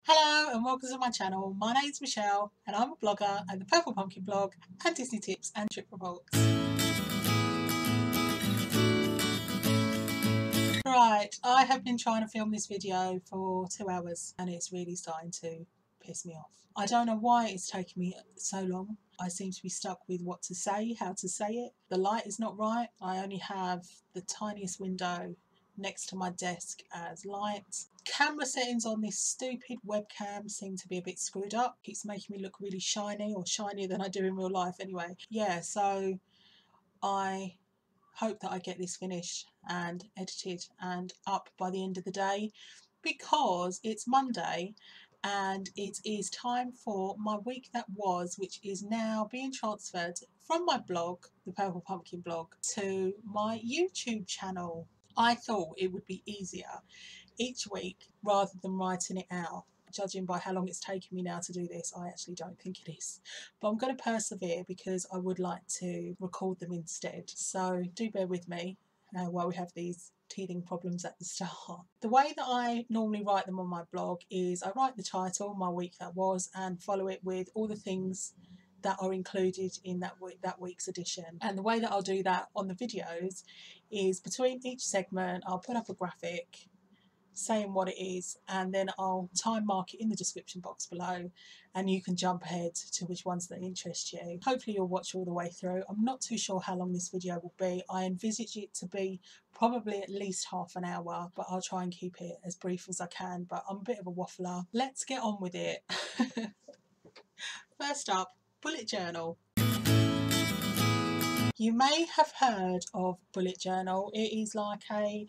Hello and welcome to my channel. My name's Michelle and I'm a blogger at the Purple Pumpkin blog and Disney Tips and Trip Reports. Right, I have been trying to film this video for 2 hours and it's really starting to piss me off. I don't know why it's taking me so long. I seem to be stuck with what to say, how to say it. The light is not right. I only have the tiniest window next to my desk as light. Camera settings on this stupid webcam seem to be a bit screwed up. It's making me look really shiny, or shinier than I do in real life anyway. Yeah, so I hope that I get this finished and edited and up by the end of the day, because it's Monday and it is time for my week that was, which is now being transferred from my blog, the Purple Pumpkin blog, to my YouTube channel. I thought it would be easier each week rather than writing it out. Judging by how long it's taken me now to do this, I actually don't think it is. But I'm going to persevere because I would like to record them instead. So do bear with me while we have these teething problems at the start. The way that I normally write them on my blog is I write the title, my week that was, and follow it with all the things that are included in that week's edition. And the way that I'll do that on the videos is between each segment I'll put up a graphic saying what it is, and then I'll time mark it in the description box below and you can jump ahead to which ones that interest you. Hopefully you'll watch all the way through. I'm not too sure how long this video will be. I envisage it to be probably at least half an hour, but I'll try and keep it as brief as I can. But I'm a bit of a waffler. Let's get on with it. First up, bullet journal. You may have heard of bullet journal. It is like a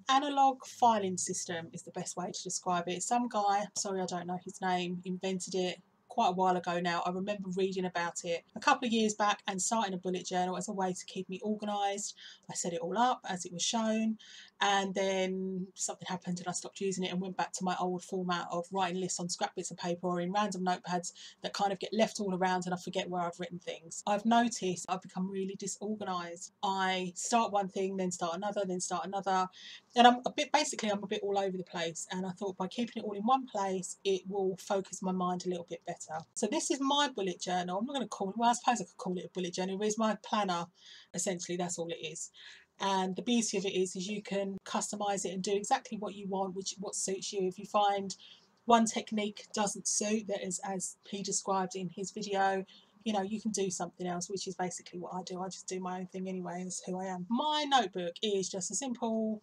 analog filing system is the best way to describe it. Some guy, sorry I don't know his name, invented it quite a while ago now. I remember reading about it a couple of years back and starting a bullet journal as a way to keep me organised. I set it all up as it was shown, and then something happened and I stopped using it and went back to my old format of writing lists on scrap bits of paper or in random notepads that kind of get left all around and I forget where I've written things. I've noticed I've become really disorganised. I start one thing, then start another, and I'm a bit all over the place, and I thought by keeping it all in one place it will focus my mind a little bit better. So this is my bullet journal. I'm not going to call it, well I suppose I could call it a bullet journal. It's my planner, essentially. That's all it is. And the beauty of it is you can customise it and do exactly what you want, what suits you. If you find one technique doesn't suit, that is as he described in his video, you know, you can do something else, which is basically what I do. I just do my own thing anyway, and that's who I am. My notebook is just a simple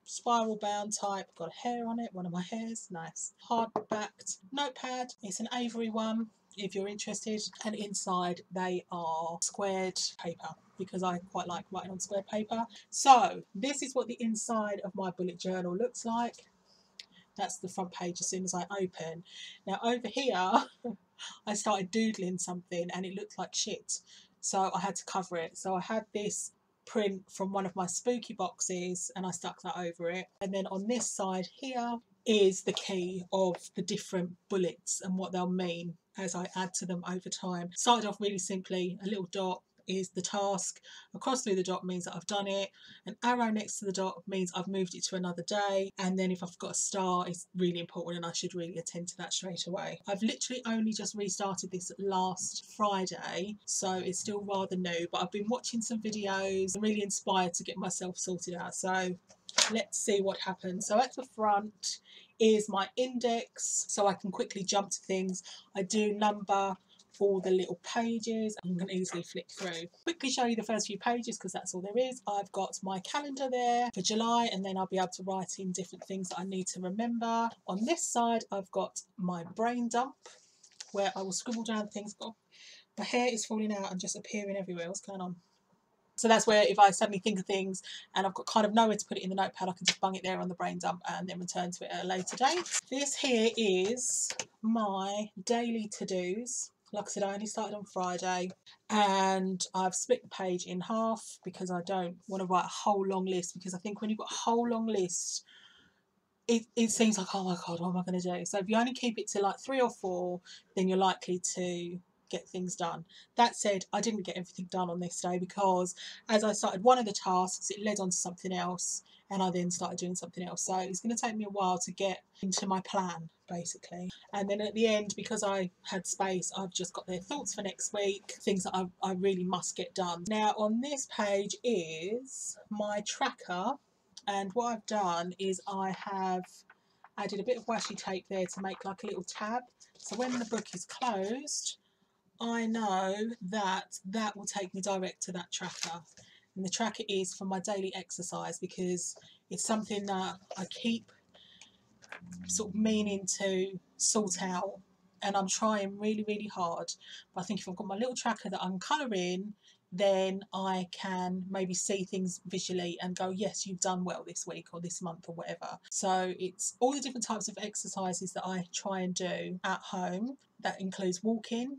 spiral bound type, got a hair on it, one of my hairs, nice. Hard backed notepad, it's an Avery one if you're interested, and inside they are squared paper because I quite like writing on squared paper. So this is what the inside of my bullet journal looks like. That's the front page as soon as I open. Now over here I started doodling something and it looked like shit, so I had to cover it. So I had this print from one of my spooky boxes and I stuck that over it, and then on this side here is the key of the different bullets and what they'll mean as I add to them over time. Started off really simply, a little dot is the task, across through the dot means that I've done it, an arrow next to the dot means I've moved it to another day, and then if I've got a star it's really important and I should really attend to that straight away. I've literally only just restarted this last Friday, so it's still rather new, but I've been watching some videos. I'm really inspired to get myself sorted out, so let's see what happens. So at the front is my index, so I can quickly jump to things. I do number all the little pages and can easily flick through. Quickly show you the first few pages because that's all there is. I've got my calendar there for July, and then I'll be able to write in different things that I need to remember. On this side I've got my brain dump where I will scribble down things. Oh, my hair is falling out and just appearing everywhere. What's going on? So that's where if I suddenly think of things and I've got kind of nowhere to put it in the notepad, I can just bung it there on the brain dump and then return to it at a later date. This here is my daily to-dos. Like I said, I only started on Friday and I've split the page in half because I don't want to write a whole long list, because I think when you've got a whole long list it seems like, oh my god, what am I going to do? So if you only keep it to like 3 or 4, then you're likely to get things done. That said, I didn't get everything done on this day because as I started one of the tasks it led on to something else and I then started doing something else. So it's going to take me a while to get into my plan, basically. And then at the end, because I had space, I've just got their thoughts for next week, things that I really must get done. Now on this page is my tracker, and what I've done is I have added a bit of washi tape there to make like a little tab. So when the book is closed, I know that that will take me direct to that tracker. And the tracker is for my daily exercise, because it's something that I keep sort of meaning to sort out, and I'm trying really hard. But I think if I've got my little tracker that I'm colouring, then I can maybe see things visually and go, yes, you've done well this week or this month or whatever. So it's all the different types of exercises that I try and do at home. That includes walking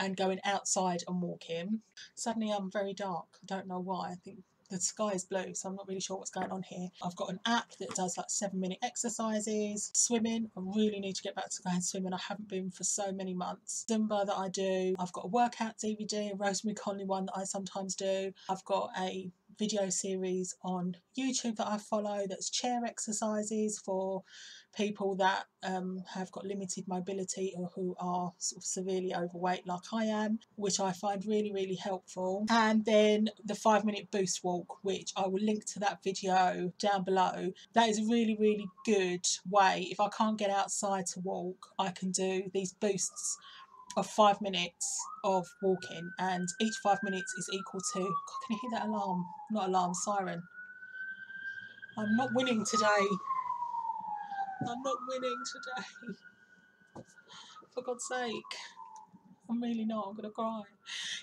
and going outside and walking. Suddenly I'm very dark. I don't know why. I think the sky is blue, so I'm not really sure what's going on here. I've got an app that does like 7-minute exercises. Swimming, I really need to get back to going swimming. I haven't been for so many months. Zumba that I do. I've got a workout DVD, a Rosemary Conley one that I sometimes do. I've got a video series on YouTube that I follow that's chair exercises for people that have got limited mobility or who are sort of severely overweight like I am, which I find really helpful. And then the 5-minute boost walk, which I will link to that video down below. That is a really good way. If I can't get outside to walk, I can do these boosts of 5 minutes of walking, and each 5 minutes is equal to, God, can you hear that alarm? Not alarm, siren. I'm not winning today. I'm not winning today. For God's sake. I'm really not. I'm going to cry.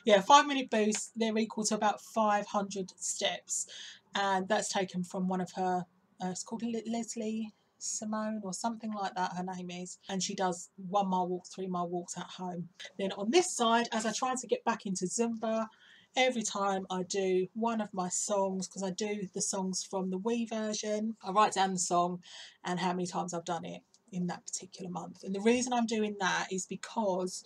Yeah, 5-minute boosts, they're equal to about 500 steps. And that's taken from one of her, it's called Leslie Simone or something like that, her name is. And she does 1 mile walks, 3 mile walks at home. Then on this side, as I try to get back into Zumba, every time I do one of my songs, because I do the songs from the Wii version, I write down the song and how many times I've done it in that particular month. And the reason I'm doing that is because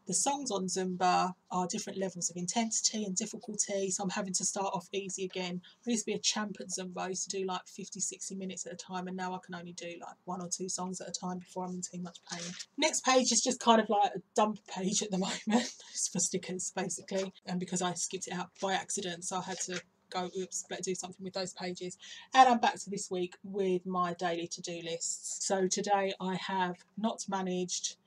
the songs on Zumba are different levels of intensity and difficulty, so I'm having to start off easy again. I used to be a champ at Zumba. I used to do like 50-60 minutes at a time, and now I can only do like 1 or 2 songs at a time before I'm in too much pain. Next page is just kind of like a dump page at the moment. It's for stickers basically, and because I skipped it out by accident, so I had to go, oops, better do something with those pages. And I'm back to this week with my daily to-do lists. So today I've managed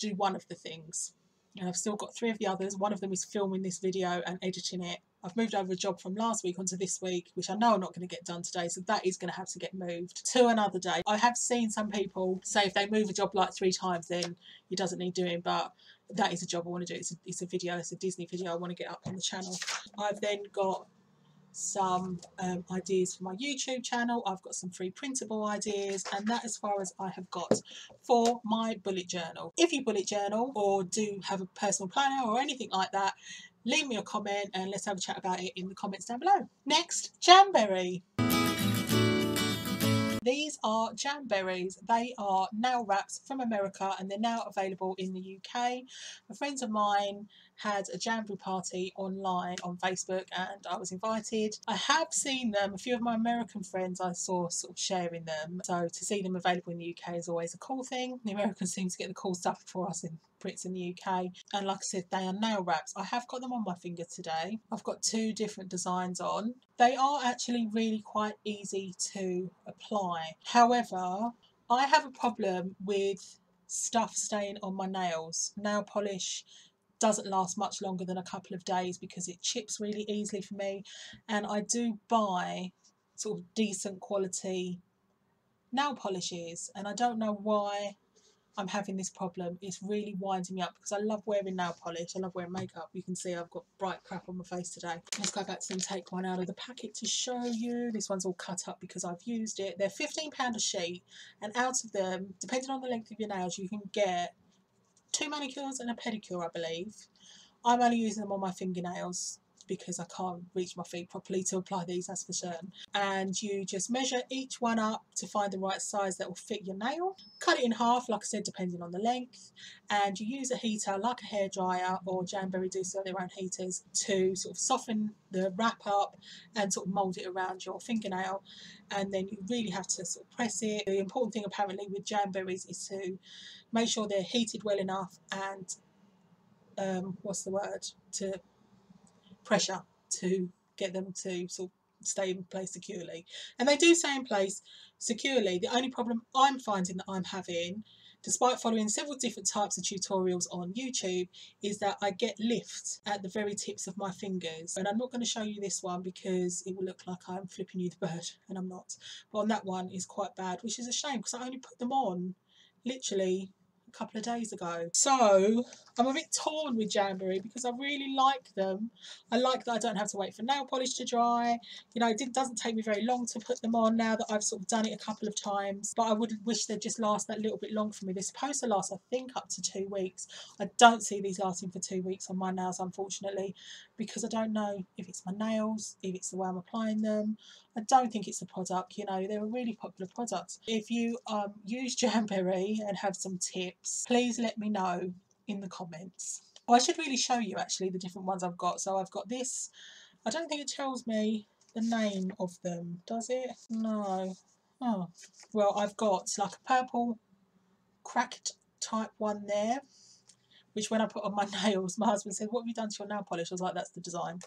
to do one of the things, and I've still got 3 of the others. One of them is filming this video and editing it. I've moved over a job from last week onto this week, which I know I'm not going to get done today, so that is going to have to get moved to another day. I have seen some people say if they move a job like 3 times, then it doesn't need doing, but that is a job I want to do. It's a video, it's a Disney video I want to get up on the channel. I've then got some ideas for my YouTube channel. I've got some free printable ideas, and that as far as I have got for my bullet journal. If you bullet journal or do have a personal planner or anything like that, leave me a comment and let's have a chat about it in the comments down below. Next, Jamberry. These are Jamberries. They are nail wraps from America, and they're now available in the UK. Friends of mine had a Jamberry party online on Facebook, and I was invited. I have seen them. A few of my American friends I saw sort of sharing them. So to see them available in the UK is always a cool thing. The Americans seem to get the cool stuff for us in Brits in the UK. And like I said, they are nail wraps. I have got them on my finger today. I've got 2 different designs on. They are actually really quite easy to apply. However, I have a problem with stuff staying on my nails. Nail polish doesn't last much longer than a couple of days because it chips really easily for me, and I do buy sort of decent quality nail polishes, and I don't know why I'm having this problem. It's really winding me up because I love wearing nail polish. I love wearing makeup. You can see I've got bright crap on my face today. Let's go back to and take one out of the packet to show you. This one's all cut up because I've used it. They're £15 a sheet, and out of them, depending on the length of your nails, you can get 2 manicures and a pedicure, I believe. I'm only using them on my fingernails. because I can't reach my feet properly to apply these, that's for certain. And you just measure each one up to find the right size that will fit your nail. Cut it in half, like I said, depending on the length, and you use a heater like a hairdryer, or Jamberry do sell their own heaters, to sort of soften the wrap up and sort of mould it around your fingernail. And then you really have to sort of press it. The important thing apparently with Jamberries is to make sure they're heated well enough and to pressure to get them to sort of stay in place securely. And they do stay in place securely. The only problem I'm finding that I'm having, despite following several different types of tutorials on YouTube, is that I get lift at the very tips of my fingers. And I'm not going to show you this one because it will look like I'm flipping you the bird, and I'm not. But on that one is quite bad, which is a shame because I only put them on literally a couple of days ago. So I'm a bit torn with Jamberry because I really like them. I like that I don't have to wait for nail polish to dry. You know, it doesn't take me very long to put them on now that I've sort of done it a couple of times. But I would wish they'd just last that little bit longer for me. They're supposed to last, I think, up to 2 weeks. I don't see these lasting for 2 weeks on my nails, unfortunately, because I don't know if it's my nails, if it's the way I'm applying them. I don't think it's the product. You know, they're a really popular product. If you use Jamberry and have some tips, please let me know in the comments. I should really show you actually the different ones I've got. So I've got this. I don't think it tells me the name of them, does it? No. Oh, well, I've got like a purple cracked type one there, which when I put on my nails, my husband said, "What have you done to your nail polish?" I was like, "That's the design."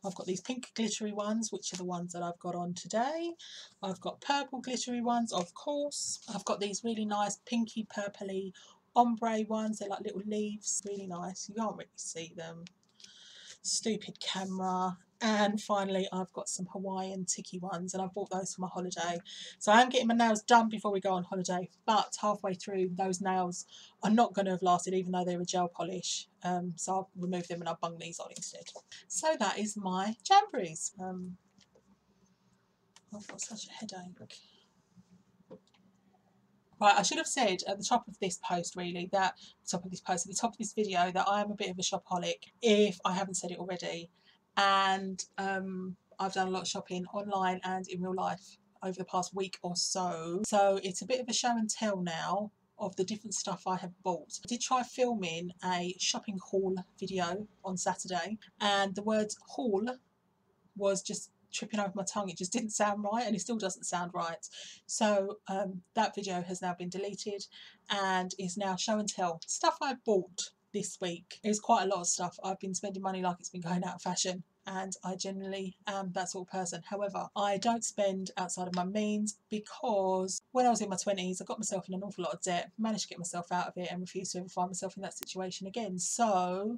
I've got these pink glittery ones, which are the ones that I've got on today. I've got purple glittery ones, of course. I've got these really nice pinky purpley ombre ones. They're like little leaves, really nice. You can't really see them. Stupid camera. And finally, I've got some Hawaiian tiki ones, and I bought those for my holiday. So I am getting my nails done before we go on holiday, but halfway through, those nails are not going to have lasted, even though they're a gel polish. So I'll remove them and I'll bung these on instead. So that is my Jamberries. I've got such a headache. Right, I should have said at the top of this post, really, that at the top of this video, that I am a bit of a shopaholic, if I haven't said it already. And I've done a lot of shopping online and in real life over the past week or so. So it's a bit of a show and tell now of the different stuff I have bought. I did try filming a shopping haul video on Saturday, and the word haul was just tripping over my tongue. It just didn't sound right, and it still doesn't sound right. So that video has now been deleted and is now show and tell. Stuff I bought this week is quite a lot of stuff. I've been spending money like it's been going out of fashion, and I generally am that sort of person. However, I don't spend outside of my means, because when I was in my 20s, I got myself in an awful lot of debt, managed to get myself out of it, and refused to ever find myself in that situation again. So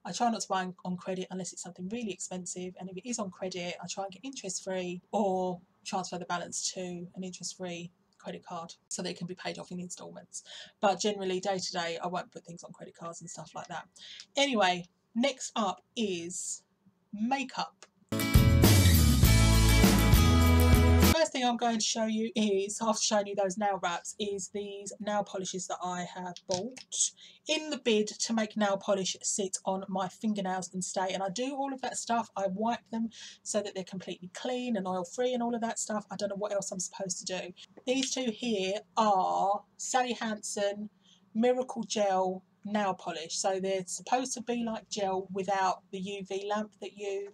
I try not to buy on credit unless it's something really expensive, and if it is on credit, I try and get interest-free or transfer the balance to an interest-free credit card so that it can be paid off in instalments. But generally, day to day, I won't put things on credit cards and stuff like that. Anyway, next up is makeup. First thing I'm going to show you is, after showing you those nail wraps, is these nail polishes that I have bought in the bid to make nail polish sit on my fingernails and stay. And I do all of that stuff. I wipe them so that they're completely clean and oil free and all of that stuff. I don't know what else I'm supposed to do. These two here are Sally Hansen Miracle Gel nail polish. So they're supposed to be like gel without the UV lamp that you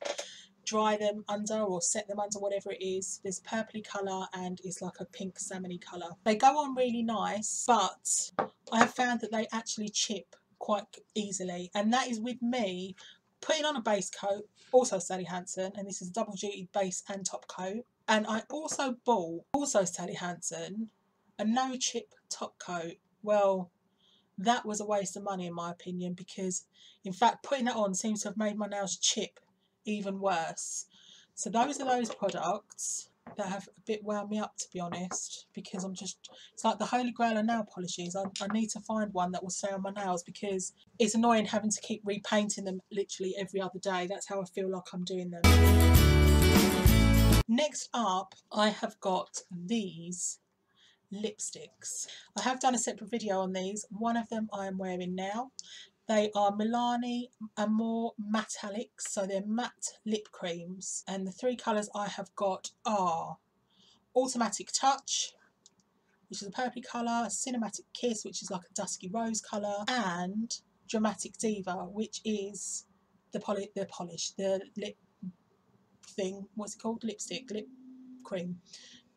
dry them under or set them under, whatever it is. There's a purpley colour and it's like a pink salmony colour. They go on really nice, but I have found that they actually chip quite easily, and that is with me putting on a base coat, also Sally Hansen, and this is a double duty base and top coat. And I also bought, also Sally Hansen, a no chip top coat. Well, that was a waste of money in my opinion, because in fact putting that on seems to have made my nails chip even worse. So those are those products that have a bit wound me up, to be honest, because I'm just, it's like the holy grail of nail polishes. I need to find one that will stay on my nails, because it's annoying having to keep repainting them literally every other day. That's how I feel like I'm doing them. Next up, I have got these lipsticks. I have done a separate video on these. One of them I am wearing now. They are Milani MATTALlics, so they're matte lip creams. And the three colours I have got are Automatic Touch, which is a purpley colour, Cinematic Kiss, which is like a dusky rose colour, and Dramatic Diva, which is the lip thing, what's it called? Lipstick, lip cream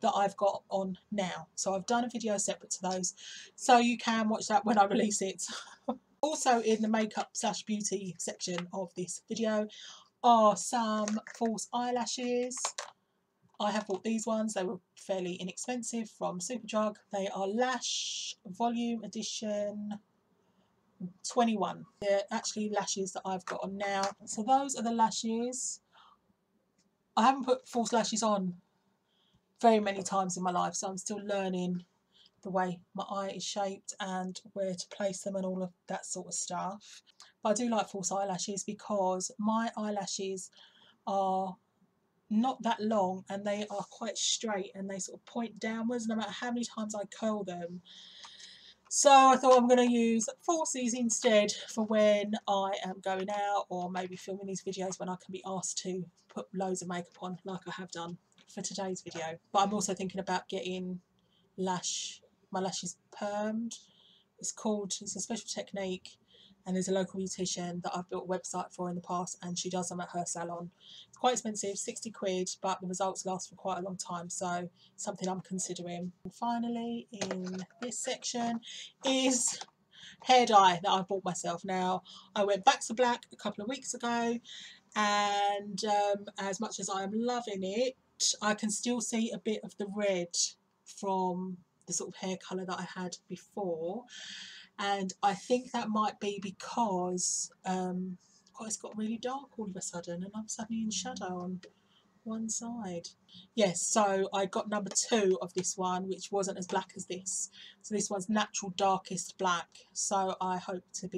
that I've got on now. So I've done a video separate to those, so you can watch that when I release it. Also in the makeup / beauty section of this video are some false eyelashes. I have bought these ones. They were fairly inexpensive from Superdrug. They are Lash Volume Edition 21. They're actually lashes that I've got on now. So those are the lashes. I haven't put false lashes on very many times in my life, so I'm still learning the way my eye is shaped and where to place them and all of that sort of stuff. But I do like false eyelashes because my eyelashes are not that long and they are quite straight and they sort of point downwards no matter how many times I curl them. So I thought I'm going to use falsies instead for when I am going out, or maybe filming these videos when I can be asked to put loads of makeup on like I have done for today's video. But I'm also thinking about getting my lashes permed. It's a special technique, and there's a local beautician that I've built a website for in the past, and she does them at her salon. It's quite expensive, 60 quid, but the results last for quite a long time, so something I'm considering. And finally, in this section is hair dye that I bought myself. Now, I went back to black a couple of weeks ago, and as much as I am loving it, I can still see a bit of the red from the sort of hair colour that I had before, and I think that might be because it's got really dark all of a sudden and I'm suddenly in shadow on one side. Yes, so I got number 2 of this one, which wasn't as black as this. So this one's natural darkest black, so I hope to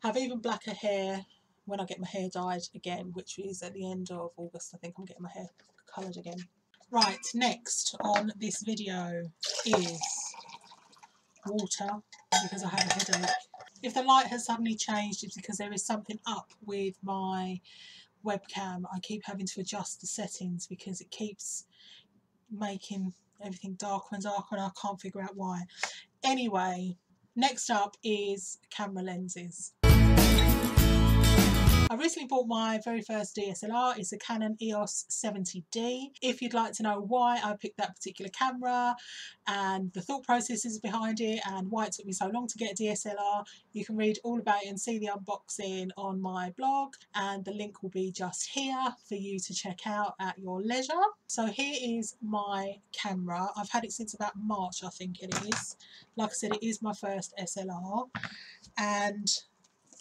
have even blacker hair when I get my hair dyed again, which is at the end of August. I think I'm getting my hair coloured again. Right, next on this video is water, because I have a headache. If the light has suddenly changed, it's because there is something up with my webcam. I keep having to adjust the settings because it keeps making everything darker and darker and I can't figure out why. Anyway, next up is camera lenses. I recently bought my very first DSLR. It's a Canon EOS 70D. If you'd like to know why I picked that particular camera and the thought processes behind it and why it took me so long to get a DSLR, you can read all about it and see the unboxing on my blog, and the link will be just here for you to check out at your leisure. So here is my camera. I've had it since about March, I think it is. Like I said, it is my first SLR, and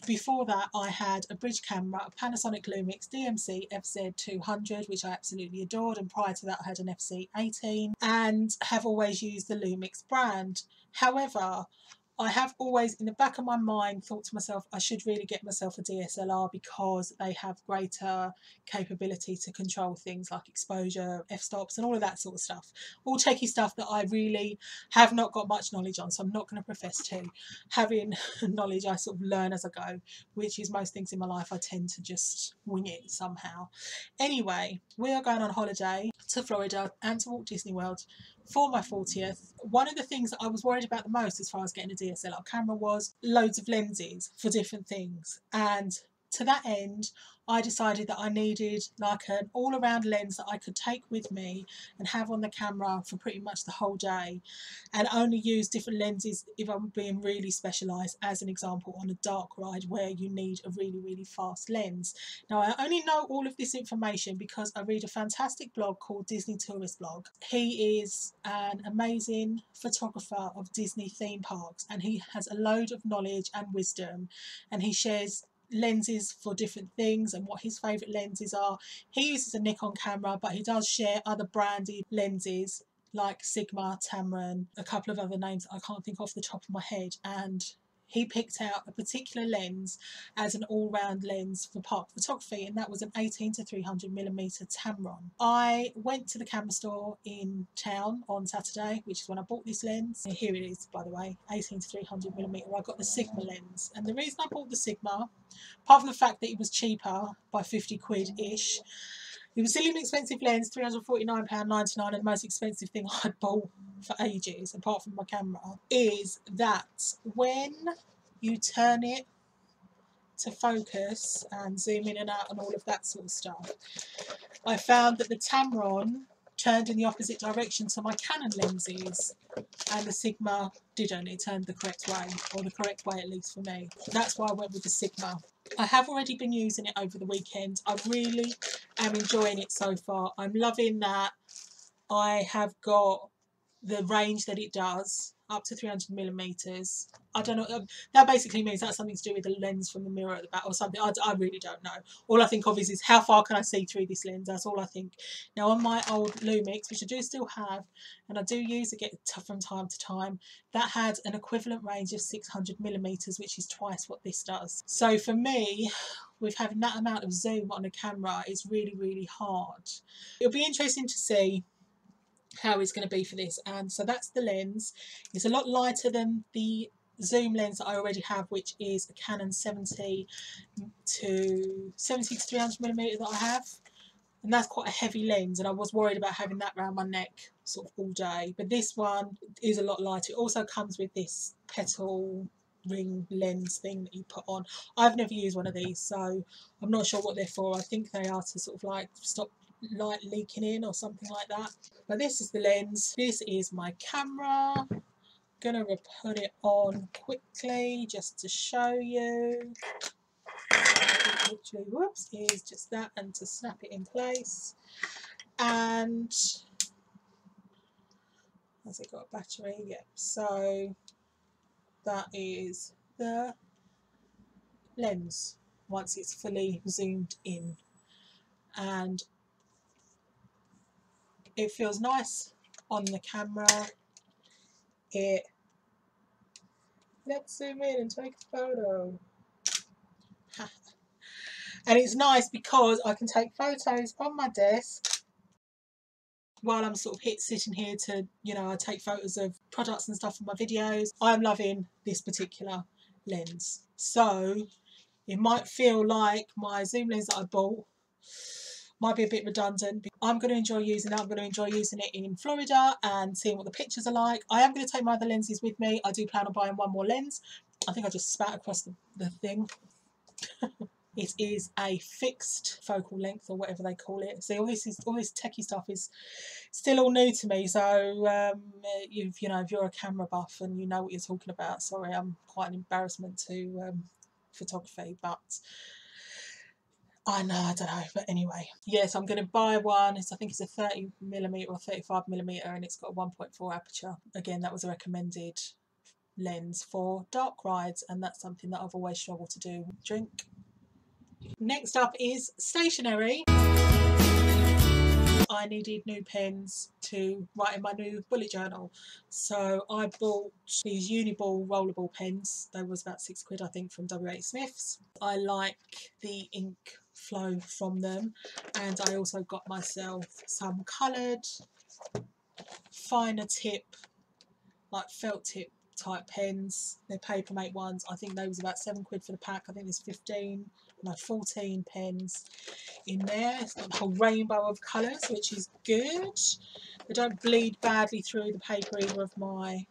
before that I had a bridge camera, a Panasonic Lumix DMC FZ200, which I absolutely adored, and prior to that I had an FC18 and have always used the Lumix brand. However, I have always in the back of my mind thought to myself I should really get myself a DSLR because they have greater capability to control things like exposure, f-stops and all of that sort of stuff. All techie stuff that I really have not got much knowledge on, so I'm not going to profess to. Having knowledge I sort of learn as I go, which is most things in my life I tend to just wing it somehow. Anyway, we are going on holiday to Florida and to Walt Disney World for my 40th. One of the things that I was worried about the most as far as getting a DSLR camera was loads of lenses for different things, and to that end I decided that I needed like an all-around lens that I could take with me and have on the camera for pretty much the whole day, and only use different lenses if I'm being really specialised, as an example on a dark ride where you need a really fast lens. Now I only know all of this information because I read a fantastic blog called Disney Tourist Blog. He is an amazing photographer of Disney theme parks and he has a load of knowledge and wisdom, and he shares lenses for different things and what his favourite lenses are. He uses a Nikon camera, but he does share other branded lenses like Sigma, Tamron, a couple of other names I can't think off the top of my head, and he picked out a particular lens as an all-round lens for park photography, and that was an 18 to 300mm Tamron. I went to the camera store in town on Saturday, which is when I bought this lens. And here it is, by the way, 18 to 300mm. I got the Sigma lens, and the reason I bought the Sigma, apart from the fact that it was cheaper by 50 quid-ish, it was still an expensive lens, £349.99, and the most expensive thing I'd bought for ages, apart from my camera, is that when you turn it to focus and zoom in and out and all of that sort of stuff, I found that the Tamron turned in the opposite direction to my Canon lenses, and the Sigma didn't. It turned the correct way, or the correct way at least for me. That's why I went with the Sigma. I have already been using it over the weekend. I really am enjoying it so far. I'm loving that I have got the range that it does, up to 300mm. I don't know, that basically means that's something to do with the lens from the mirror at the back or something. I really don't know. All I think of is how far can I see through this lens. That's all I think. Now on my old Lumix, which I do still have, and I do use it from time to time, that had an equivalent range of 600mm, which is twice what this does. So for me, with having that amount of zoom on a camera, it's really, really hard. It'll be interesting to see how it's going to be for this. And so that's the lens. It's a lot lighter than the zoom lens that I already have, which is a Canon 70 to 300mm that I have, and that's quite a heavy lens, and I was worried about having that around my neck sort of all day. But this one is a lot lighter. It also comes with this petal ring lens thing that you put on. I've never used one of these, so I'm not sure what they're for. I think they are to sort of like stop light leaking in or something like that. But this is the lens. This is my camera. I'm gonna put it on quickly just to show you. Literally, whoops, is just that, and to snap it in place. And has it got a battery? Yep. So that is the lens once it's fully zoomed in, and it feels nice on the camera. Let's zoom in and take a photo. And it's nice because I can take photos on my desk while I'm sort of sitting here to, you know, I take photos of products and stuff for my videos. I'm loving this particular lens. So it might feel like my zoom lens that I bought might be a bit redundant. I'm going to enjoy using it. I'm going to enjoy using it in Florida and seeing what the pictures are like. I am going to take my other lenses with me. I do plan on buying one more lens. I think I just spat across the thing. It is a fixed focal length, or whatever they call it. See, all this techie stuff is still all new to me. So you know, if you're a camera buff and you know what you're talking about, sorry, I'm quite an embarrassment to photography, but I know, I don't know. But anyway, yes, I'm going to buy one. I think it's a 30mm or 35mm, and it's got a 1.4 aperture. Again, that was a recommended lens for dark rides, and that's something that I've always struggled to do. Drink. Next up is stationery. I needed new pens to write in my new bullet journal, so I bought these Uniball rollable pens. They was about £6 I think from WH Smith's. I like the ink flow from them, and I also got myself some coloured finer tip, like felt tip type pens. They're Papermate ones. I think they was about £7 for the pack. I think there's 14 pens in there. It's got a whole rainbow of colours, which is good. They don't bleed badly through the paper either of my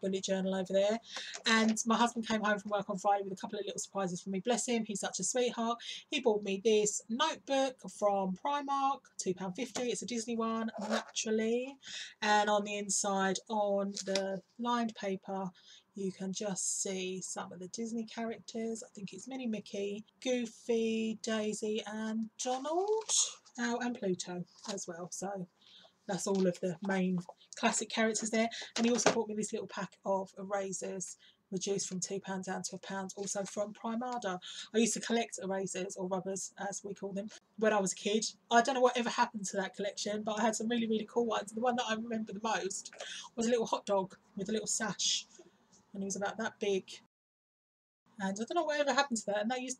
bullet journal over there. And my husband came home from work on Friday with a couple of little surprises for me. Bless him, he's such a sweetheart. He bought me this notebook from Primark, £2.50. It's a Disney one, naturally. And on the inside, on the lined paper, you can just see some of the Disney characters. I think it's Minnie, Mickey, Goofy, Daisy and Donald. Oh, and Pluto as well. So that's all of the main classic characters there. And he also bought me this little pack of erasers, reduced from £2 down to £1, also from Primada. I used to collect erasers, or rubbers as we call them, when I was a kid. I don't know whatever happened to that collection, but I had some really, really cool ones. The one that I remember the most was a little hot dog with a little sash, and he was about that big. And I don't know whatever happened to that. And they used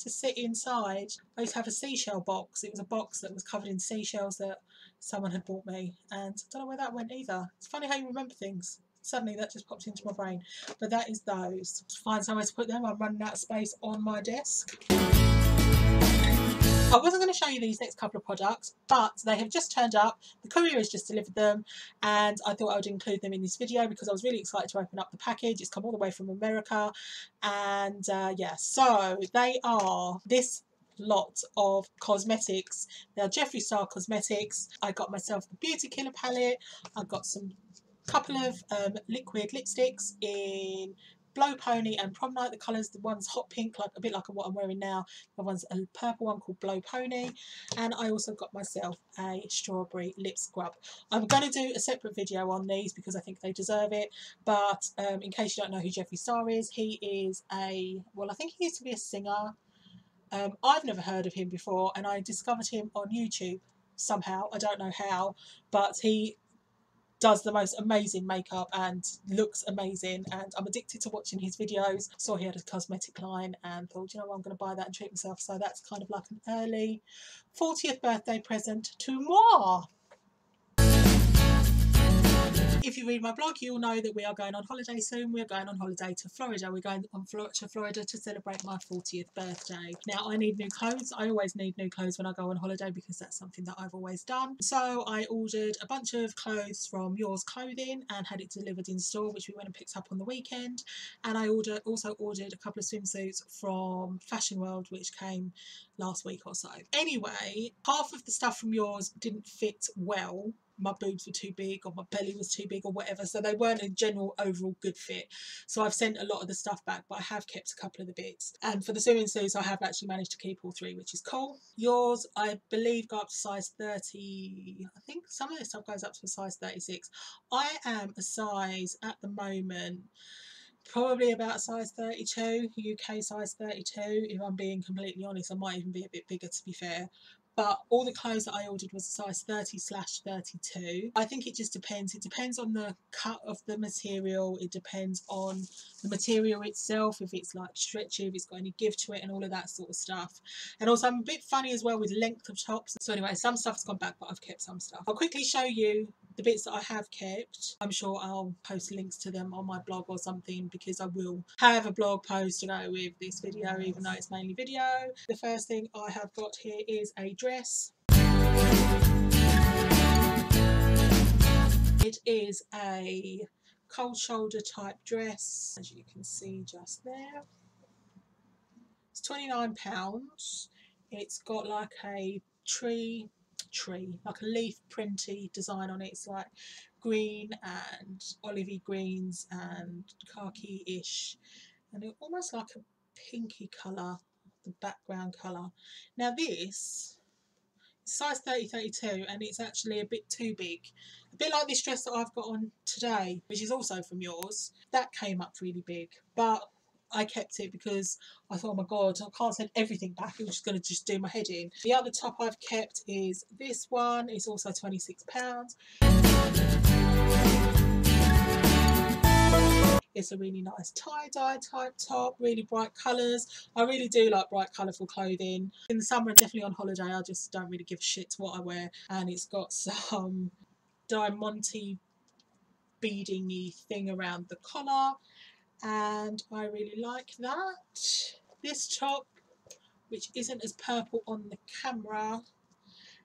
to sit inside. I used to have a seashell box. It was a box that was covered in seashells that someone had bought me. And I don't know where that went either. It's funny how you remember things. Suddenly that just popped into my brain. But that is those. Find somewhere to put them. I'm running out of space on my desk. I wasn't going to show you these next couple of products, but they have just turned up. The courier has just delivered them, and I thought I would include them in this video because I was really excited to open up the package. It's come all the way from America, and yeah, so they are this lot of cosmetics. They are Jeffree style cosmetics. I got myself the Beauty Killer palette. I got some couple of liquid lipsticks in Blow Pony and Prom Night. The colours, the one's hot pink, like a bit like what I'm wearing now. The one's a purple one called Blow Pony. And I also got myself a strawberry lip scrub. I'm going to do a separate video on these because I think they deserve it. But in case you don't know who Jeffree Star is, he is well, I think he used to be a singer. I've never heard of him before, and I discovered him on YouTube somehow. I don't know how, but he does the most amazing makeup and looks amazing, and I'm addicted to watching his videos. Saw he had a cosmetic line and thought, you know what, I'm going to buy that and treat myself. So that's kind of like an early 40th birthday present to moi. If you read my blog, you'll know that we are going on holiday soon. We're going on holiday to Florida. We're going to Florida to celebrate my 40th birthday. Now, I need new clothes. I always need new clothes when I go on holiday because that's something that I've always done. So I ordered a bunch of clothes from Yours Clothing and had it delivered in store, which we went and picked up on the weekend. And I also ordered a couple of swimsuits from Fashion World, which came last week or so. Anyway, half of the stuff from Yours didn't fit well. My boobs were too big, or my belly was too big, or whatever, so they weren't a general overall good fit. So I've sent a lot of the stuff back, but I have kept a couple of the bits. And for the swimming suits, I have actually managed to keep all three, which is cool. Yours, I believe, go up to size 30. I think some of this stuff goes up to a size 36. I am a size at the moment probably about size 32, UK size 32. If I'm being completely honest, I might even be a bit bigger, to be fair. But all the clothes that I ordered was a size 30/32. I think it just depends. It depends on the cut of the material. It depends on the material itself, if it's like stretchy, if it's got any give to it and all of that sort of stuff. And also I'm a bit funny as well with length of tops. So anyway, some stuff's gone back, but I've kept some stuff. I'll quickly show you the bits that I have kept. I'm sure I'll post links to them on my blog or something, because I will have a blog post to go with this video, even though it's mainly video. The first thing I have got here is a dress. It is a cold shoulder type dress, as you can see just there. It's £29. It's got like a tree, like a leaf printy design on it. It's like green and olivey greens and khaki-ish, and it's almost like a pinky colour, the background colour. Now this is size 30/32, and it's actually a bit too big. A bit like this dress that I've got on today, which is also from Yours. That came up really big, but I kept it because I thought, oh my god, I can't send everything back. It was just going to just do my head in. The other top I've kept is this one. It's also £26. It's a really nice tie-dye type top, really bright colours. I really do like bright colourful clothing. In the summer and definitely on holiday, I just don't really give a shit to what I wear. And it's got some diamante beading-y thing around the collar, and I really like that. This top, which isn't as purple on the camera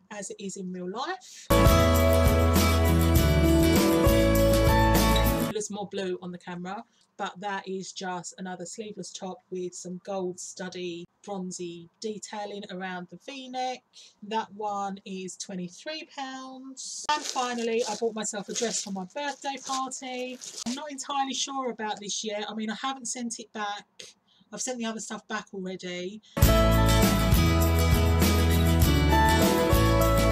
as it is in real life, it looks more blue on the camera, but that is just another sleeveless top with some gold studdy bronzy detailing around the v-neck. That one is £23. And finally, I bought myself a dress for my birthday party. I'm not entirely sure about this yet. I mean, I haven't sent it back. I've sent the other stuff back already.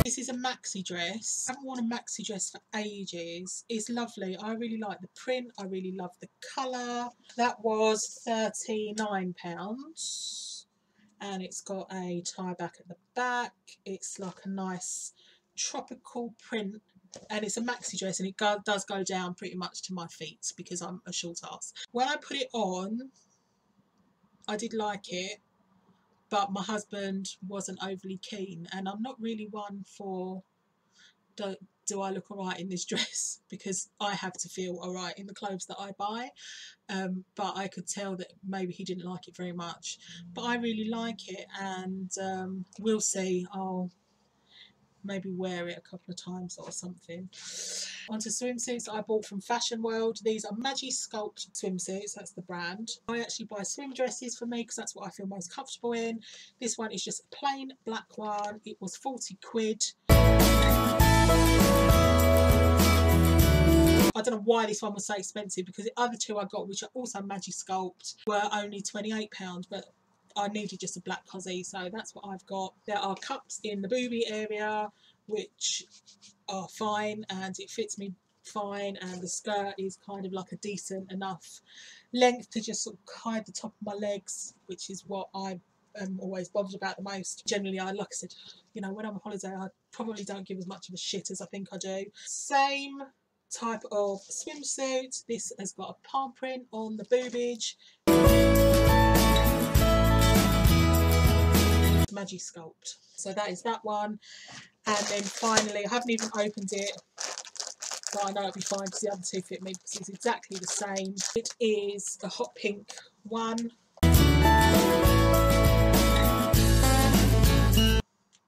This is a maxi dress. I haven't worn a maxi dress for ages. It's lovely. I really like the print. I really love the colour. That was £39. And it's got a tie back at the back. It's like a nice tropical print. And it's a maxi dress, and it does go down pretty much to my feet because I'm a short ass. When I put it on, I did like it, but my husband wasn't overly keen, and I'm not really one for do I look alright in this dress, because I have to feel alright in the clothes that I buy. But I could tell that maybe he didn't like it very much, but I really like it, and we'll see. I'll maybe wear it a couple of times or something. Onto swimsuits that I bought from Fashion World. These are MATTallics swimsuits, that's the brand. I actually buy swim dresses for me because that's what I feel most comfortable in. This one is just a plain black one. It was 40 quid. I don't know why this one was so expensive, because the other two I got, which are also MATTallics, were only £28, but I needed just a black cosy, so that's what I've got. There are cups in the boobie area, which are fine, and it fits me fine, and the skirt is kind of like a decent enough length to just sort of hide the top of my legs, which is what I am always bothered about the most. Generally, like I said, you know, when I'm on holiday, I probably don't give as much of a shit as I think I do. Same type of swimsuit. This has got a palm print on the boobage. MATTallics. So that is that one. And then finally, I haven't even opened it, but I know it'll be fine because the other two fit me because it's exactly the same. It is a hot pink one.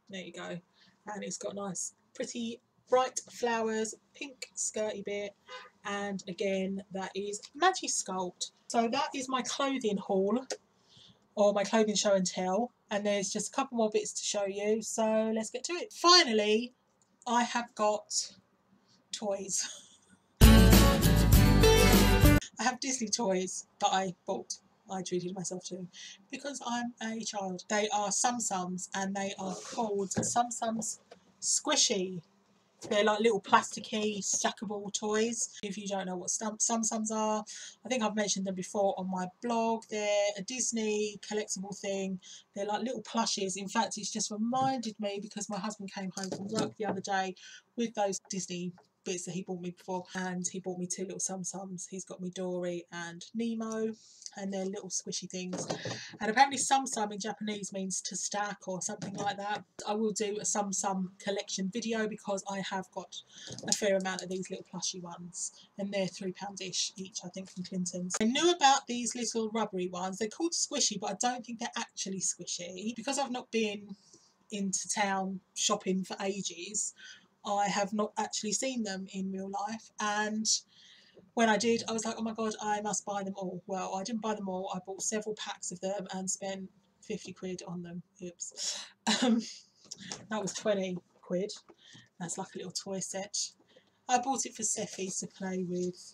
There you go. And it's got nice, pretty, bright flowers, pink skirty bit. And again, that is MATTallics. So that is my clothing haul, or my clothing show and tell. And there's just a couple more bits to show you. So let's get to it. Finally, I have got toys. I have Disney toys that I bought. I treated myself to because I'm a child. They are Tsum Tsums, and they are called Tsum Tsums Squishy. They're like little plasticky, stackable toys. If you don't know what Tsum Tsums are, I think I've mentioned them before on my blog. They're a Disney collectible thing. They're like little plushies. In fact, it's just reminded me because my husband came home from work the other day with those Disney bits that he bought me before, and he bought me two little Tsum Tsums. He's got me Dory and Nemo, and they're little squishy things. And apparently Tsum Tsum in Japanese means to stack or something like that. I will do a Tsum Tsum collection video because I have got a fair amount of these little plushy ones, and they're £3-ish each, I think, from Clinton's. I knew about these little rubbery ones. They're called squishy, but I don't think they're actually squishy. Because I've not been into town shopping for ages, I have not actually seen them in real life, and when I did, I was like, oh my god, I must buy them all. Well, I didn't buy them all. I bought several packs of them and spent 50 quid on them. Oops. That was 20 quid. That's like a little toy set. I bought it for Seffi to play with.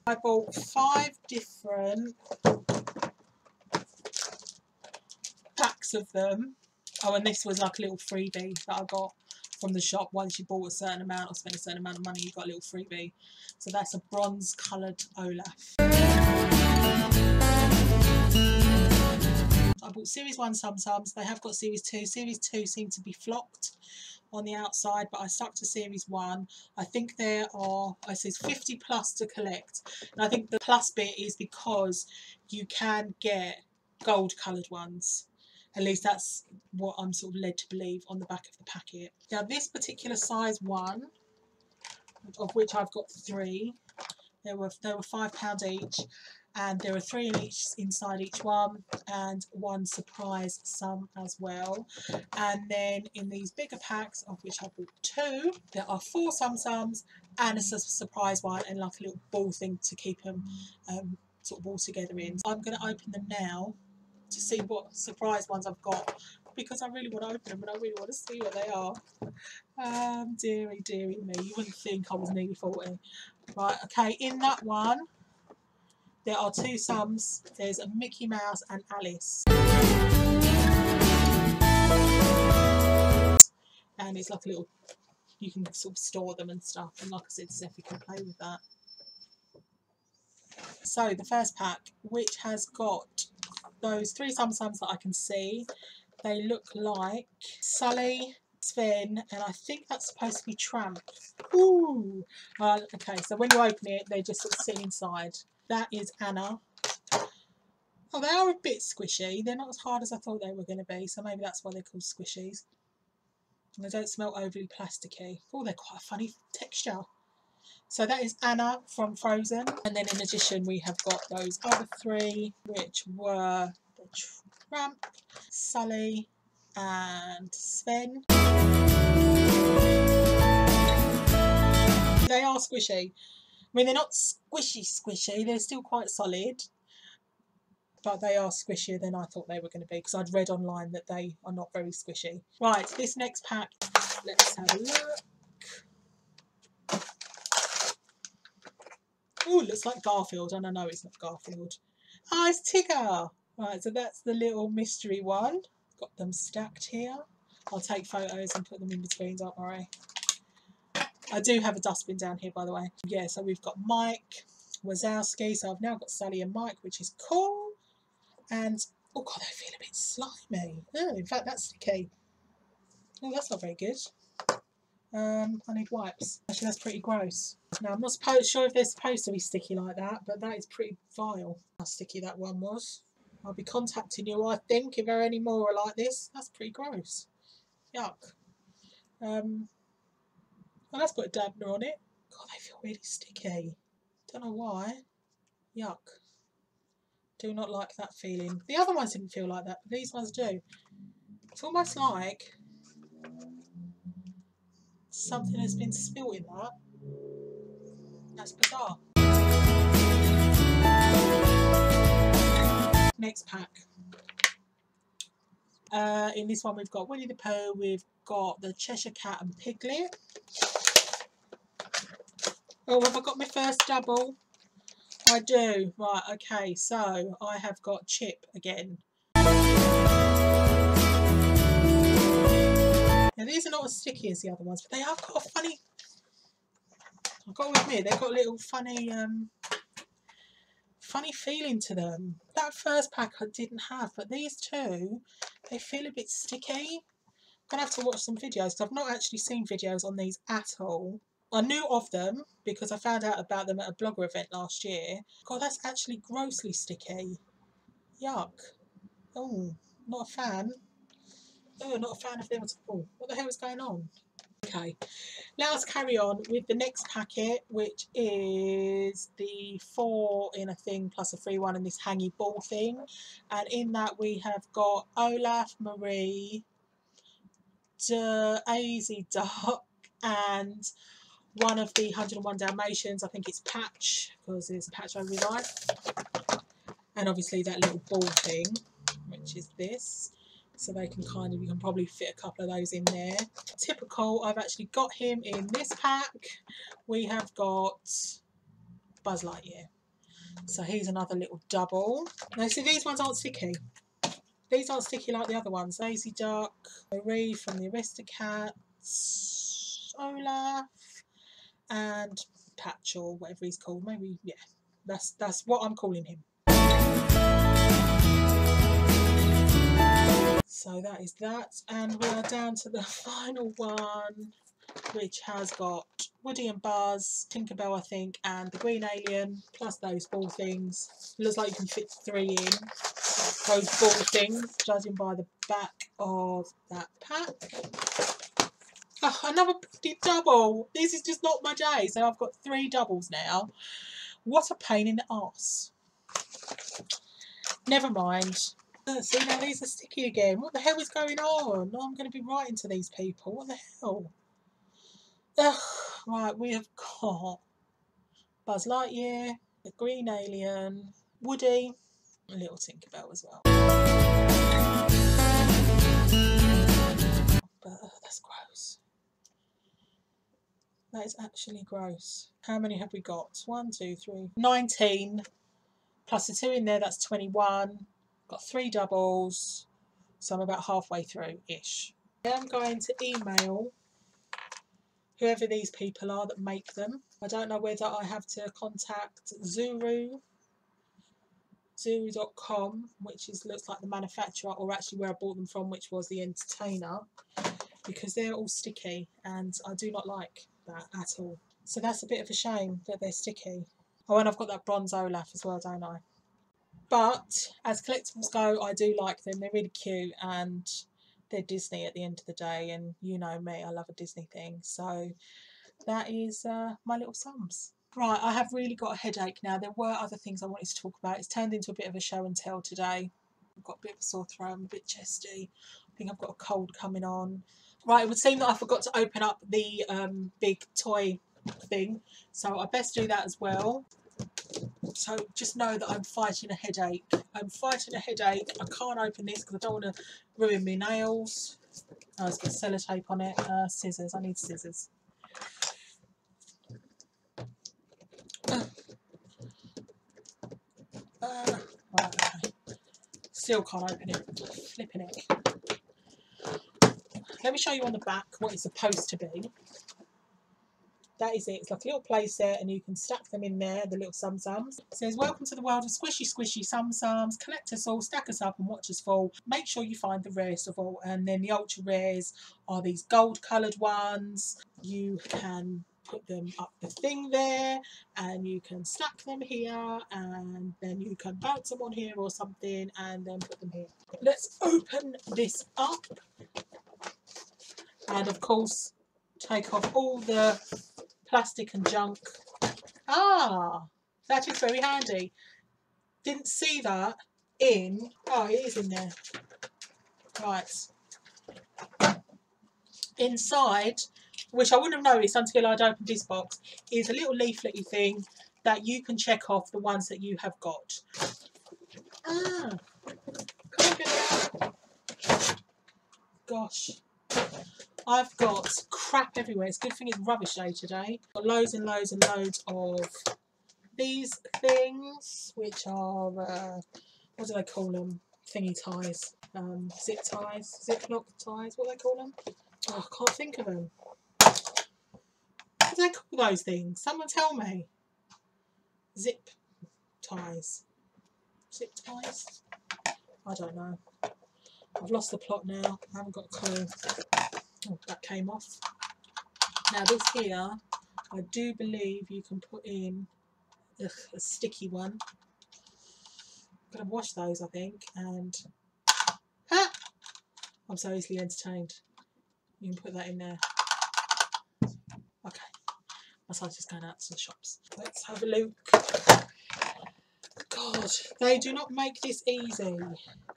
I bought 5 different packs of them. Oh, and this was like a little freebie that I got from the shop. Once you bought a certain amount or spent a certain amount of money, you got a little freebie. So that's a bronze coloured Olaf. I bought Series 1 Tsum Tsums. They have got Series 2. Series 2 seemed to be flocked on the outside, but I stuck to Series 1. I think there are, it says 50 plus to collect. And I think the plus bit is because you can get gold coloured ones. At least that's what I'm sort of led to believe on the back of the packet. Now this particular size one, of which I've got 3, they were £5 each, and there are 3 in each inside each one, and 1 surprise sum as well. And then in these bigger packs, of which I bought 2, there are 4 Tsum Tsums and a surprise one, and like a little ball thing to keep them sort of all together in. I'm going to open them now to see what surprise ones I've got, because I really want to open them and I really want to see what they are. Dearie, dearie me, you wouldn't think I was nearly 40. Right, okay, in that one, there are 2 Tsums. There's a Mickey Mouse and Alice. And it's like a little, you can sort of store them and stuff. And like I said, Seffi can play with that. So the first pack, which has got those 3 Tsum Tsums that I can see, they look like Sully, Sven, and I think that's supposed to be Tramp. Ooh! Okay, so when you open it, they just sort of sit inside. That is Anna. Oh, they are a bit squishy. They're not as hard as I thought they were going to be, so maybe that's why they're called squishies. And they don't smell overly plasticky. Oh, they're quite a funny texture. So that is Anna from Frozen. And then in addition, we have got those other three, which were the Tramp, Sully, and Sven. They are squishy. I mean, they're not squishy, they're still quite solid. But they are squishier than I thought they were going to be, because I'd read online that they are not very squishy. Right, this next pack, let's have a look. Oh, it looks like Garfield, and I know it's not Garfield. Ah, it's Tigger. Right, so that's the little mystery one. Got them stacked here. I'll take photos and put them in between, don't worry. I do have a dustbin down here, by the way. Yeah, so we've got Mike Wazowski. So I've now got Sally and Mike, which is cool. And, oh God, they feel a bit slimy. Oh, in fact, that's sticky. Oh, that's not very good. I need wipes. Actually, that's pretty gross. Now, I'm not sure if they're supposed to be sticky like that, but that is pretty vile. How sticky that one was. I'll be contacting you, I think, if there are any more like this. That's pretty gross. Yuck. Well, that's got a dampener on it. God, they feel really sticky. Don't know why. Yuck. Do not like that feeling. The other ones didn't feel like that, but these ones do. It's almost like something has been spilled in that. That's bizarre. Next pack. In this one we've got Winnie the Pooh, we've got the Cheshire Cat and Piglet. Oh, have I got my first double? I do. Right, okay, so I have got Chip again. Now these are not as sticky as the other ones, but they have got a funny, I've got to admit, they've got a little funny feeling to them. That first pack I didn't have, but these two, they feel a bit sticky. I'm going to have to watch some videos, because I've not actually seen videos on these at all. I knew of them because I found out about them at a blogger event last year. God, that's actually grossly sticky. Yuck. Oh, not a fan. Oh, not a fan of them at all. What the hell is going on? Okay, let us carry on with the next packet, which is the 4 in a thing plus a free one and this hangy ball thing. And in that we have got Olaf, Marie, Daisy Duck, and one of the 101 Dalmatians. I think it's Patch, because there's a patch over his eye. And obviously that little ball thing, which is this. So they can kind of, you can probably fit a couple of those in there. Typical, I've actually got him in this pack. We have got Buzz Lightyear. So he's another little double. Now see, these ones aren't sticky. These aren't sticky like the other ones. Daisy Duck, Marie from the Aristocats, Olaf, and Patch, or whatever he's called. Maybe, yeah, that's what I'm calling him. So that is that, and we are down to the final one, which has got Woody and Buzz, Tinkerbell I think, and the Green Alien, plus those ball things. It looks like you can fit 3 in, those ball things, judging by the back of that pack. Oh, another bloody double! This is just not my day, so I've got 3 doubles now. What a pain in the arse. Never mind. See, now these are sticky again. What the hell is going on? Oh, I'm going to be writing to these people. What the hell? Ugh. Right, we have got Buzz Lightyear, the Green Alien, Woody, a little Tinkerbell as well. But that's gross. That is actually gross. How many have we got? 1, 2, 3, 19. Plus the 2 in there, that's 21. Got 3 doubles, so I'm about halfway through-ish. I am going to email whoever these people are that make them. I don't know whether I have to contact Zuru.com, which looks like the manufacturer, or actually where I bought them from, which was the Entertainer, because they're all sticky and I do not like that at all. So that's a bit of a shame that they're sticky. Oh, and I've got that bronze Olaf as well, don't I? But as collectibles go, I do like them. They're really cute and they're Disney at the end of the day. And you know me, I love a Disney thing. So that is my little sums. Right, I have really got a headache now. There were other things I wanted to talk about. It's turned into a bit of a show and tell today. I've got a bit of a sore throat, I'm a bit chesty. I think I've got a cold coming on. Right, it would seem that I forgot to open up the big toy thing. So I best do that as well. So just know that I'm fighting a headache. I'm fighting a headache. I can't open this because I don't want to ruin my nails. Oh, it's got sellotape on it. Scissors. I need scissors. Right, okay. Still can't open it. Flipping it. Let me show you on the back what it's supposed to be. That is it. It's like a little play set and you can stack them in there, the little Tsum Tsums. It says, welcome to the world of squishy Tsum Tsums. Collect us all, stack us up and watch us fall. Make sure you find the rarest of all. And then the ultra rares are these gold coloured ones. You can put them up the thing there and you can stack them here and then you can bounce them on here or something and then put them here. Let's open this up and of course take off all the plastic and junk. Ah, that is very handy. Didn't see that in. Oh, it is in there. Right. Inside, which I wouldn't have noticed until I'd opened this box, is a little leaflety thing that you can check off the ones that you have got. Ah, come on, get it out. Gosh. I've got crap everywhere. It's a good thing it's rubbish day today. Got loads and loads and loads of these things, which are, what do they call them? Thingy ties. Zip ties. Ziploc ties. What do they call them? Oh, I can't think of them. What do they call those things? Someone tell me. Zip ties. Zip ties? I don't know. I've lost the plot now. I haven't got a clue. Oh, that came off. Now this here, I do believe you can put in a sticky one. I'm going to wash those, I think, and I'm so easily entertained. You can put that in there. Okay, my sight is going out to the shops. Let's have a look. God, they do not make this easy.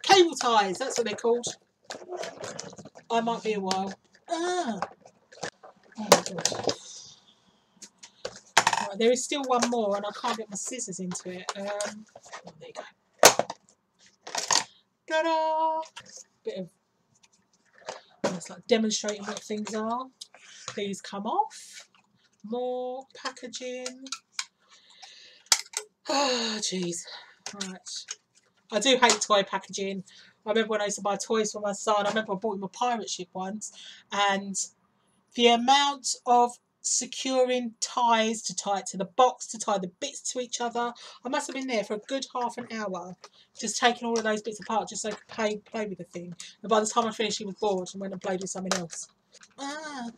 Cable ties, that's what they're called. I might be a while. Ah. Oh my God. Right, there is still one more and I can't get my scissors into it. Oh, there you go. Ta-da! Bit of, it's like demonstrating what things are. These come off. More packaging. Ah, jeez. Right. I do hate toy packaging. I remember when I used to buy toys for my son. I remember I bought him a pirate ship once, and the amount of securing ties to tie it to the box, to tie the bits to each other. I must have been there for a good half an hour, just taking all of those bits apart just so I could play with the thing. And by the time I finished, he was bored and went and played with something else. Ah.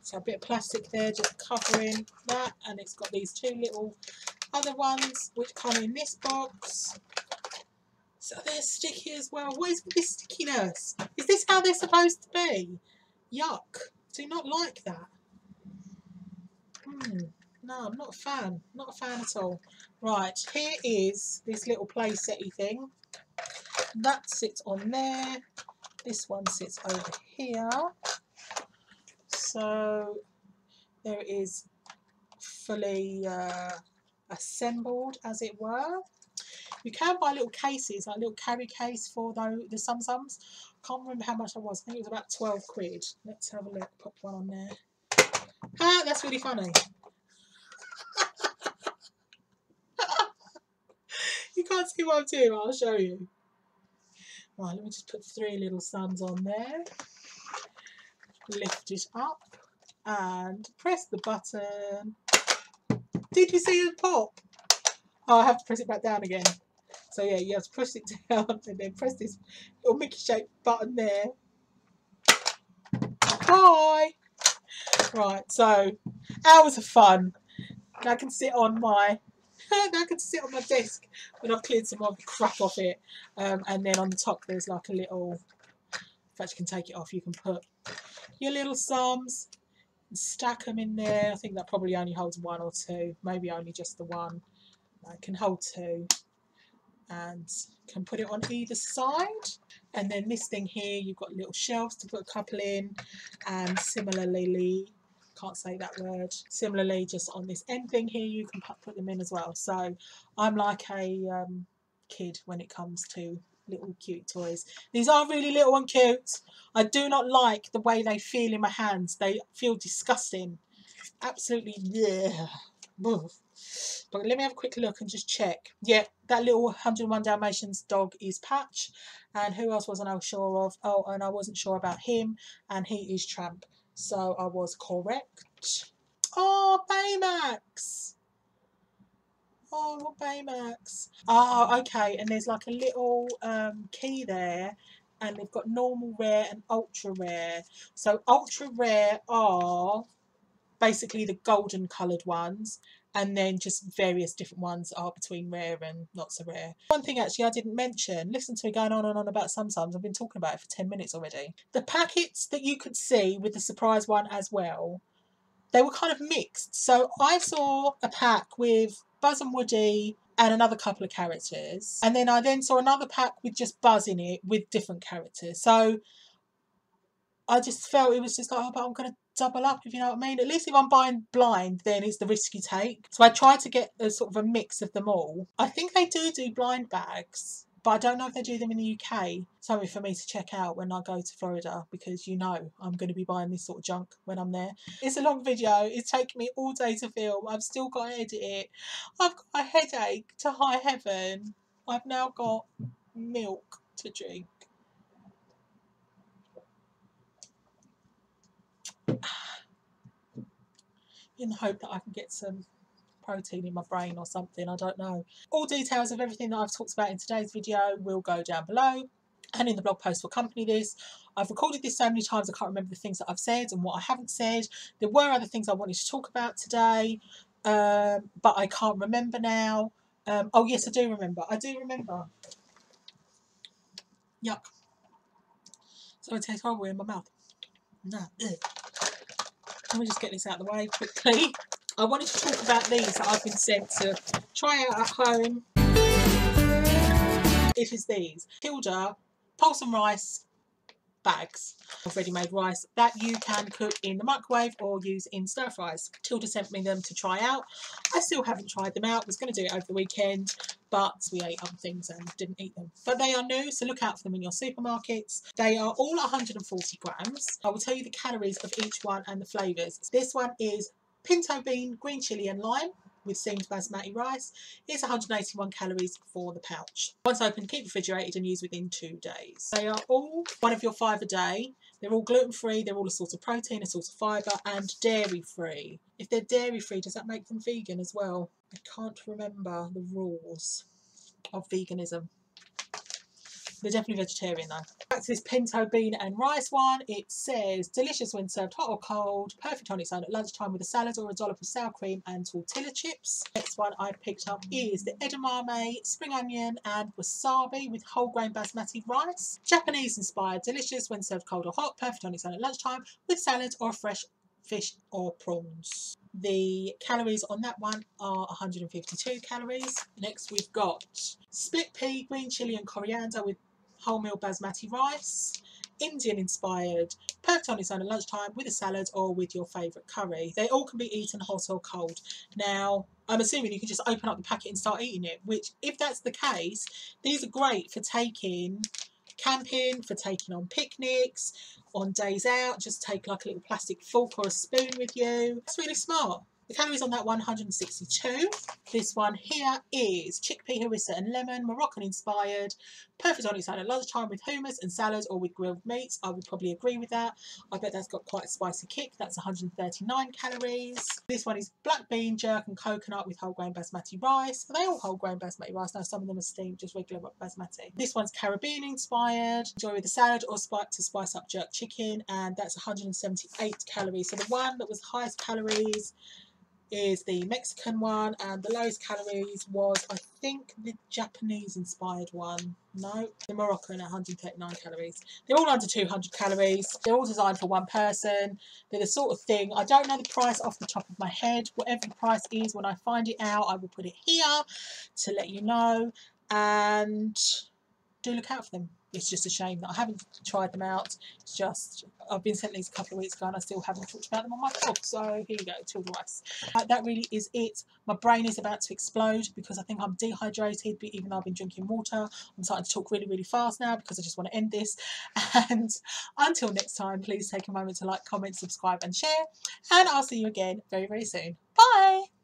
So a bit of plastic there, just covering that, and it's got these two little other ones which come in this box. So they're sticky as well. What is with this stickiness? Is this how they're supposed to be? Yuck. Do not like that. No, I'm not a fan. Not a fan at all. Right, here is this little play setty thing. That sits on there. This one sits over here. So there it is, fully assembled, as it were. You can buy little cases, like a little carry case for the Tsum Tsums. I can't remember how much that was. I think it was about 12 quid. Let's have a look. Pop one on there. Ah, that's really funny. You can't see what I'm doing. I'll show you. Right, let me just put 3 little suns on there. Lift it up and press the button. Did you see it pop? Oh, I have to press it back down again. So yeah, you have to push it down and then press this little Mickey shaped button there. Bye! Right, so hours of fun. I can sit on my I can sit on my desk when I've cleared some of the crap off it. And then on the top there's like a little, in fact you can take it off, you can put your little sums and stack them in there. I think that probably only holds one or two, maybe only just the one. I can hold two and can put it on either side. And then this thing here, you've got little shelves to put a couple in, and similarly, can't say that word, similarly just on this end thing here you can put them in as well. So I'm like a kid when it comes to little cute toys. These are really little and cute. I do not like the way they feel in my hands. They feel disgusting, absolutely, yeah. But let me have a quick look and just check. Yeah, that little 101 Dalmatians dog is Patch. And who else wasn't I sure of? Oh, and I wasn't sure about him. And he is Tramp. So I was correct. Oh, Baymax. Oh, Baymax. Oh, okay. And there's like a little key there. And they've got normal rare and ultra rare. So ultra rare are basically the golden coloured ones, and then just various different ones are between rare and not so rare. One thing actually I didn't mention, listen to me going on and on about Tsum Tsums, I've been talking about it for 10 minutes already. The packets that you could see with the surprise one as well, they were kind of mixed. So I saw a pack with Buzz and Woody and another couple of characters, and then I saw another pack with just Buzz in it with different characters. So I just felt it was just like, oh, but I'm going to double up, if you know what I mean. At least if I'm buying blind, then it's the risk you take. So I tried to get a sort of a mix of them all. I think they do blind bags, but I don't know if they do them in the UK. Something for me to check out when I go to Florida, because you know I'm going to be buying this sort of junk when I'm there. It's a long video. It's taken me all day to film. I've still got to edit it. I've got a headache to high heaven. I've now got milk to drink. In the hope that I can get some protein in my brain or something, I don't know. All details of everything that I've talked about in today's video will go down below and in the blog post will accompany this. I've recorded this so many times I can't remember the things that I've said and what I haven't said. There were other things I wanted to talk about today, but I can't remember now. Oh yes, I do remember. Yuck. So it tastes horrible in my mouth. No. Let me just get this out of the way quickly. I wanted to talk about these that I've been sent to try out at home. It is these Tilda pulse and rice bags of ready-made rice that you can cook in the microwave or use in stir fries. Tilda sent me them to try out. I still haven't tried them out. I was going to do it over the weekend, but we ate other things and didn't eat them. But they are new, so look out for them in your supermarkets. They are all 140 grams. I will tell you the calories of each one and the flavours. This one is pinto bean, green chilli and lime with steamed basmati rice. It's 181 calories for the pouch. Once opened, keep refrigerated and use within 2 days. They are all one of your 5 a day. They're all gluten-free, they're all a source of protein, a source of fibre, and dairy-free. If they're dairy-free, does that make them vegan as well? I can't remember the rules of veganism. They're definitely vegetarian though. Back to this pinto bean and rice one. It says, delicious when served hot or cold, perfect on its own at lunchtime with a salad or a dollop of sour cream and tortilla chips. Next one I picked up is the edamame, spring onion and wasabi with whole grain basmati rice. Japanese inspired, delicious when served cold or hot, perfect on its own at lunchtime with salad or fresh fish or prawns. The calories on that one are 152 calories. Next we've got split pea, green chilli and coriander with wholemeal basmati rice, Indian inspired, perfect on its own at lunchtime with a salad or with your favourite curry. They all can be eaten hot or cold. Now I'm assuming you can just open up the packet and start eating it, which if that's the case, these are great for taking camping, for taking on picnics, on days out. Just take like a little plastic fork or a spoon with you. That's really smart. The calories on that one, 162. This one here is chickpea, harissa and lemon, Moroccan inspired, perfect on its own at lunchtime with hummus and salad or with grilled meats. I would probably agree with that. I bet that's got quite a spicy kick. That's 139 calories. This one is black bean, jerk and coconut with whole grain basmati rice. Are they all whole grain basmati rice? No, some of them are steamed, just regular basmati. This one's Caribbean inspired, enjoy with a salad or to spice up jerk chicken, and that's 178 calories. So the one that was highest calories is the Mexican one, and the lowest calories was, I think, the Japanese inspired one. No, the Moroccan at 139 calories. They're all under 200 calories. They're all designed for one person. They're the sort of thing, I don't know the price off the top of my head. Whatever the price is, when I find it out, I will put it here to let you know. And do look out for them. It's just a shame that I haven't tried them out. It's just, I've been sent these a couple of weeks ago and I still haven't talked about them on my blog. So here you go, Tilda Rice. That really is it. My brain is about to explode because I think I'm dehydrated, but even though I've been drinking water, I'm starting to talk really, really fast now because I just want to end this. And until next time, please take a moment to like, comment, subscribe and share. And I'll see you again very, very soon. Bye!